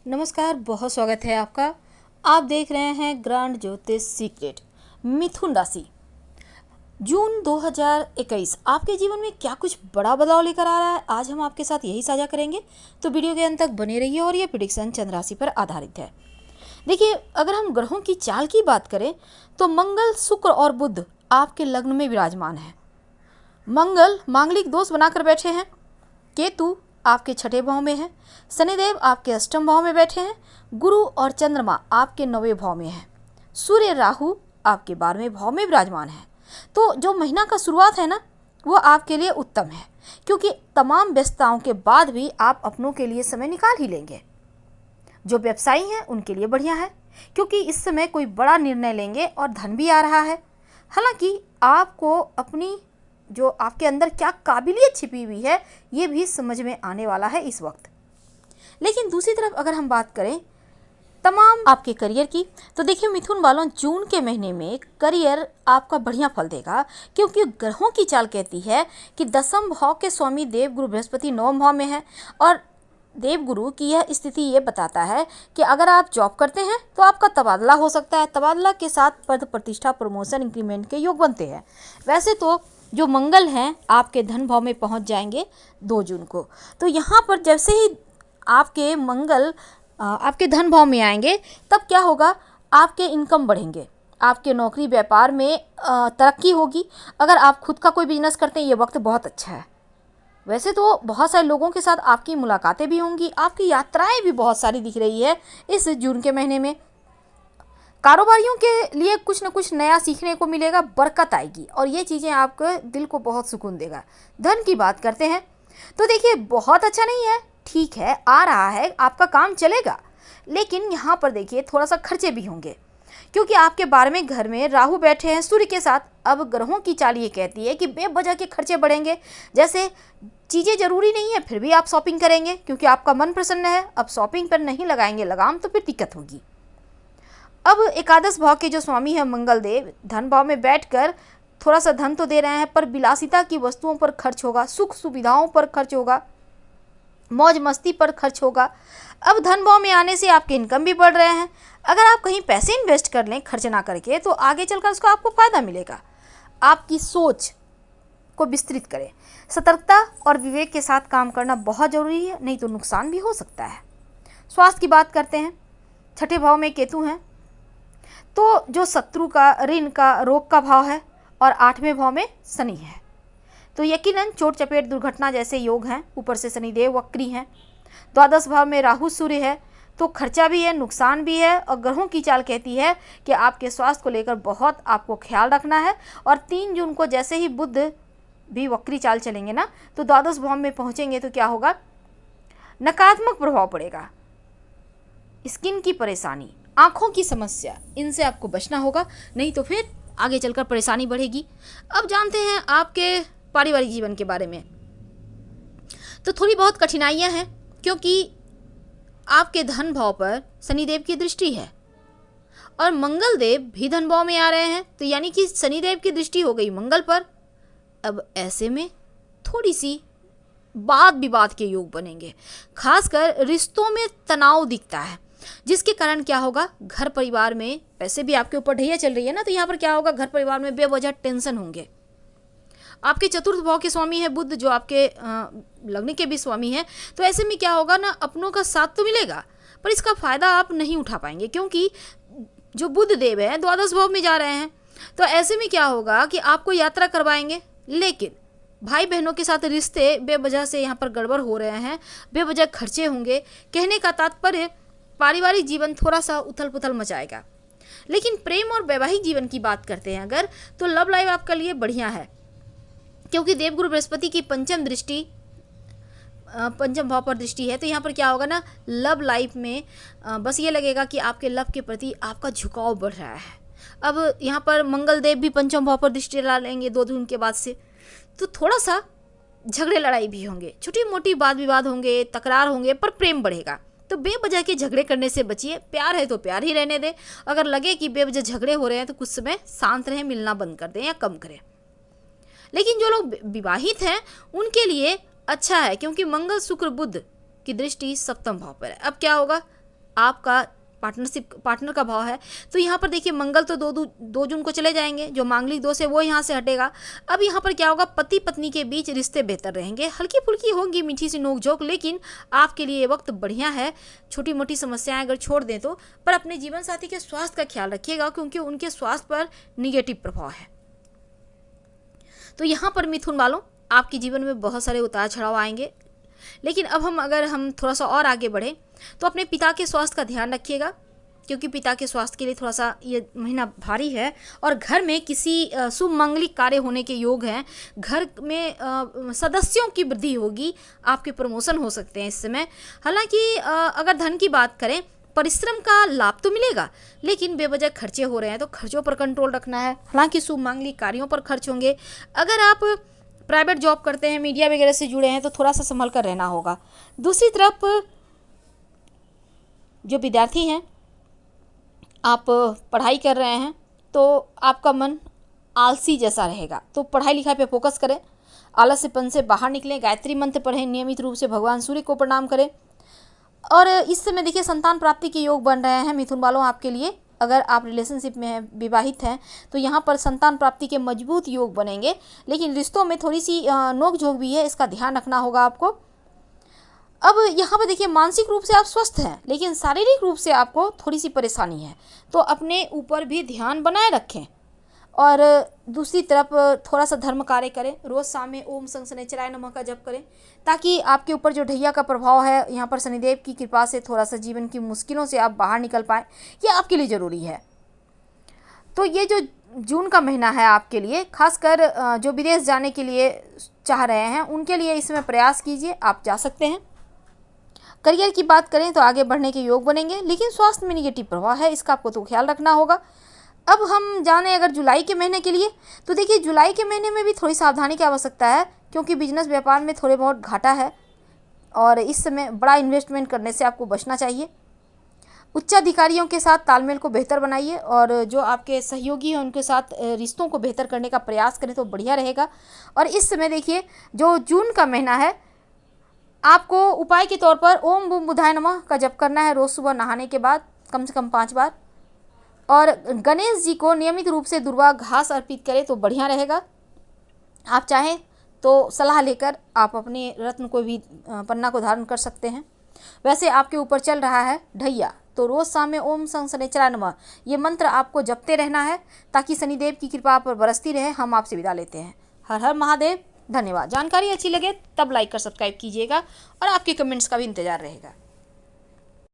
नमस्कार, बहुत स्वागत है आपका। आप देख रहे हैं ग्रांड ज्योतिष सीक्रेट। मिथुन राशि, जून 2021 आपके जीवन में क्या कुछ बड़ा बदलाव लेकर आ रहा है, आज हम आपके साथ यही साझा करेंगे। तो वीडियो के अंत तक बने रहिए। और ये प्रेडिक्शन चंद्र राशि पर आधारित है। देखिए, अगर हम ग्रहों की चाल की बात करें तो मंगल, शुक्र और बुध आपके लग्न में विराजमान है। मंगल मांगलिक दोष बनाकर बैठे हैं। केतु आपके छठे भाव में है। शनिदेव आपके अष्टम भाव में बैठे हैं। गुरु और चंद्रमा आपके नौवें भाव में है। सूर्य, राहु आपके 12वें भाव में विराजमान है। तो जो महीना का शुरुआत है ना, वो आपके लिए उत्तम है, क्योंकि तमाम व्यस्तताओं के बाद भी आप अपनों के लिए समय निकाल ही लेंगे। जो व्यवसायी हैं उनके लिए बढ़िया है, क्योंकि इस समय कोई बड़ा निर्णय लेंगे और धन भी आ रहा है। हालांकि आपको अपनी जो आपके अंदर क्या काबिलियत छिपी हुई है, ये भी समझ में आने वाला है इस वक्त। लेकिन दूसरी तरफ अगर हम बात करें तमाम आपके करियर की, तो देखिए मिथुन वालों, जून के महीने में करियर आपका बढ़िया फल देगा, क्योंकि ग्रहों की चाल कहती है कि दसम भाव के स्वामी देवगुरु बृहस्पति नवम भाव में है। और देवगुरु की यह स्थिति ये बताता है कि अगर आप जॉब करते हैं तो आपका तबादला हो सकता है। तबादला के साथ पद प्रतिष्ठा, प्रमोशन, इंक्रीमेंट के योग बनते हैं। वैसे तो जो मंगल हैं आपके धन भाव में पहुंच जाएंगे 2 जून को। तो यहाँ पर जैसे ही आपके मंगल आपके धन भाव में आएंगे, तब क्या होगा, आपके इनकम बढ़ेंगे, आपके नौकरी व्यापार में तरक्की होगी। अगर आप खुद का कोई बिजनेस करते हैं, ये वक्त बहुत अच्छा है। वैसे तो बहुत सारे लोगों के साथ आपकी मुलाकातें भी होंगी, आपकी यात्राएं भी बहुत सारी दिख रही है इस जून के महीने में। कारोबारियों के लिए कुछ न कुछ नया सीखने को मिलेगा, बरकत आएगी और ये चीज़ें आपके दिल को बहुत सुकून देगा। धन की बात करते हैं तो देखिए, बहुत अच्छा नहीं है, ठीक है, आ रहा है, आपका काम चलेगा। लेकिन यहाँ पर देखिए थोड़ा सा खर्चे भी होंगे, क्योंकि आपके 12वें घर में राहु बैठे हैं सूर्य के साथ। अब ग्रहों की चाल ये कहती है कि बेवजह के खर्चे बढ़ेंगे। जैसे चीज़ें ज़रूरी नहीं है, फिर भी आप शॉपिंग करेंगे क्योंकि आपका मन प्रसन्न है। अब शॉपिंग पर नहीं लगाएंगे लगाम तो फिर दिक्कत होगी। अब एकादश भाव के जो स्वामी है मंगल देव, धन भाव में बैठकर थोड़ा सा धन तो दे रहे हैं, पर विलासिता की वस्तुओं पर खर्च होगा, सुख सुविधाओं पर खर्च होगा, मौज मस्ती पर खर्च होगा। अब धन भाव में आने से आपके इनकम भी बढ़ रहे हैं। अगर आप कहीं पैसे इन्वेस्ट कर लें खर्च ना करके, तो आगे चलकर उसका आपको फायदा मिलेगा। आपकी सोच को विस्तृत करें। सतर्कता और विवेक के साथ काम करना बहुत जरूरी है, नहीं तो नुकसान भी हो सकता है। स्वास्थ्य की बात करते हैं, छठे भाव में केतु हैं, तो जो शत्रु का, ऋण का, रोग का भाव है, और 8वें भाव में शनि है। तो यकीनन चोट चपेट दुर्घटना जैसे योग हैं। ऊपर से शनिदेव वक्री हैं। द्वादश भाव में राहु सूर्य है, तो खर्चा भी है, नुकसान भी है। और ग्रहों की चाल कहती है कि आपके स्वास्थ्य को लेकर बहुत आपको ख्याल रखना है। और 3 जून को जैसे ही बुध भी वक्री चाल चलेंगे ना, तो द्वादश भाव में पहुंचेंगे तो क्या होगा, नकारात्मक प्रभाव पड़ेगा। स्किन की परेशानी, आँखों की समस्या, इनसे आपको बचना होगा, नहीं तो फिर आगे चलकर परेशानी बढ़ेगी। अब जानते हैं आपके पारिवारिक जीवन के बारे में। तो थोड़ी बहुत कठिनाइयां हैं, क्योंकि आपके धन भाव पर शनिदेव की दृष्टि है और मंगल देव भी धन भाव में आ रहे हैं। तो यानी कि शनिदेव की दृष्टि हो गई मंगल पर। अब ऐसे में थोड़ी सी वाद विवाद के योग बनेंगे, खासकर रिश्तों में तनाव दिखता है, जिसके कारण क्या होगा, घर परिवार में, पैसे भी आपके ऊपर ढैया चल रही है ना, तो यहाँ पर क्या होगा, घर परिवार में बेवजह टेंशन होंगे। आपके चतुर्थ भाव के स्वामी है बुध, जो आपके लग्न के भी स्वामी है। तो ऐसे में क्या होगा ना, अपनों का साथ तो मिलेगा, पर इसका फायदा आप नहीं उठा पाएंगे, क्योंकि जो बुध देव है द्वादश भाव में जा रहे हैं। तो ऐसे में क्या होगा कि आपको यात्रा करवाएंगे, लेकिन भाई बहनों के साथ रिश्ते बेवजह से यहाँ पर गड़बड़ हो रहे हैं, बेवजह खर्चे होंगे। कहने का तात्पर्य, पारिवारिक जीवन थोड़ा सा उथल पुथल मचाएगा। लेकिन प्रेम और वैवाहिक जीवन की बात करते हैं अगर, तो लव लाइफ आपके लिए बढ़िया है, क्योंकि देवगुरु बृहस्पति की पंचम भाव पर दृष्टि है। तो यहाँ पर क्या होगा ना, लव लाइफ में बस ये लगेगा कि आपके लव के प्रति आपका झुकाव बढ़ रहा है। अब यहाँ पर मंगल देव भी पंचम भाव पर दृष्टि डालेंगे 2 जून के बाद से, तो थोड़ा सा झगड़े लड़ाई भी होंगे, छोटी मोटी वाद विवाद होंगे, तकरार होंगे, पर प्रेम बढ़ेगा। तो बेवजह के झगड़े करने से बचिए। प्यार है तो प्यार ही रहने दें। अगर लगे कि बेवजह झगड़े हो रहे हैं तो कुछ समय शांत रहें, मिलना बंद कर दें या कम करें। लेकिन जो लोग विवाहित हैं उनके लिए अच्छा है, क्योंकि मंगल शुक्र बुध की दृष्टि सप्तम भाव पर है। अब क्या होगा, आपका पार्टनर का भाव है। तो यहाँ पर देखिए मंगल तो 2 जून को चले जाएंगे, जो मांगलिक दोष है वो यहाँ से हटेगा। अब यहाँ पर क्या होगा, पति पत्नी के बीच रिश्ते बेहतर रहेंगे, हल्की फुल्की होंगी मीठी सी नोकझोंक, लेकिन आपके लिए ये वक्त बढ़िया है। छोटी मोटी समस्याएं अगर छोड़ दें तो, पर अपने जीवन साथी के स्वास्थ्य का ख्याल रखिएगा, क्योंकि उनके स्वास्थ्य पर निगेटिव प्रभाव है। तो यहाँ पर मिथुन वालों, आपके जीवन में बहुत सारे उतार चढ़ाव आएंगे, लेकिन अब अगर हम थोड़ा सा और आगे बढ़ें तो अपने पिता के स्वास्थ्य का ध्यान रखिएगा, क्योंकि पिता के स्वास्थ्य के लिए थोड़ा सा ये महीना भारी है। और घर में किसी शुभ मांगलिक कार्य होने के योग हैं, घर में सदस्यों की वृद्धि होगी, आपके प्रमोशन हो सकते हैं इस समय। हालांकि अगर धन की बात करें, परिश्रम का लाभ तो मिलेगा, लेकिन बेवजह खर्चे हो रहे हैं तो खर्चों पर कंट्रोल रखना है। हालांकि शुभ मांगलिक कार्यों पर खर्च होंगे। अगर आप प्राइवेट जॉब करते हैं, मीडिया वगैरह से जुड़े हैं, तो थोड़ा सा संभल कर रहना होगा। दूसरी तरफ जो विद्यार्थी हैं, आप पढ़ाई कर रहे हैं तो आपका मन आलसी जैसा रहेगा, तो पढ़ाई लिखाई पे फोकस करें, आलस्यपन से बाहर निकलें, गायत्री मंत्र पढ़ें, नियमित रूप से भगवान सूर्य को प्रणाम करें। और इस समय देखिए संतान प्राप्ति के योग बन रहे हैं मिथुन वालों आपके लिए। अगर आप रिलेशनशिप में हैं, विवाहित हैं, तो यहाँ पर संतान प्राप्ति के मजबूत योग बनेंगे, लेकिन रिश्तों में थोड़ी सी नोक झोंक भी है, इसका ध्यान रखना होगा आपको। अब यहाँ पर देखिए मानसिक रूप से आप स्वस्थ हैं, लेकिन शारीरिक रूप से आपको थोड़ी सी परेशानी है, तो अपने ऊपर भी ध्यान बनाए रखें। और दूसरी तरफ थोड़ा सा धर्म कार्य करें, रोज़ शाम में ओम शं शनैश्चराय नमः का जप करें, ताकि आपके ऊपर जो ढैया का प्रभाव है, यहाँ पर शनिदेव की कृपा से थोड़ा सा जीवन की मुश्किलों से आप बाहर निकल पाएँ, ये आपके लिए ज़रूरी है। तो ये जो जून का महीना है आपके लिए, खासकर जो विदेश जाने के लिए चाह रहे हैं उनके लिए इसमें प्रयास कीजिए, आप जा सकते हैं। करियर की बात करें तो आगे बढ़ने के योग बनेंगे, लेकिन स्वास्थ्य में निगेटिव प्रभाव है, इसका आपको तो ख्याल रखना होगा। अब हम जाने अगर जुलाई के महीने के लिए, तो देखिए जुलाई के महीने में भी थोड़ी सावधानी की आवश्यकता है, क्योंकि बिजनेस व्यापार में थोड़े बहुत घाटा है और इस समय बड़ा इन्वेस्टमेंट करने से आपको बचना चाहिए। उच्चाधिकारियों के साथ तालमेल को बेहतर बनाइए और जो आपके सहयोगी हैं उनके साथ रिश्तों को बेहतर करने का प्रयास करें तो बढ़िया रहेगा। और इस समय देखिए जो जून का महीना है, आपको उपाय के तौर पर ओम बूम बुधाय नमः का जप करना है रोज़ सुबह नहाने के बाद कम से कम 5 बार। और गणेश जी को नियमित रूप से दुर्वा घास अर्पित करें तो बढ़िया रहेगा। आप चाहें तो सलाह लेकर आप अपने रत्न को भी पन्ना को धारण कर सकते हैं। वैसे आपके ऊपर चल रहा है ढैया, तो रोज़ शाम में ओम शं शनैश्चराय नमः ये मंत्र आपको जपते रहना है, ताकि शनिदेव की कृपा आप पर बरसती रहे। हम आपसे विदा लेते हैं। हर हर महादेव। धन्यवाद। जानकारी अच्छी लगे तब लाइक कर सब्सक्राइब कीजिएगा और आपके कमेंट्स का भी इंतजार रहेगा।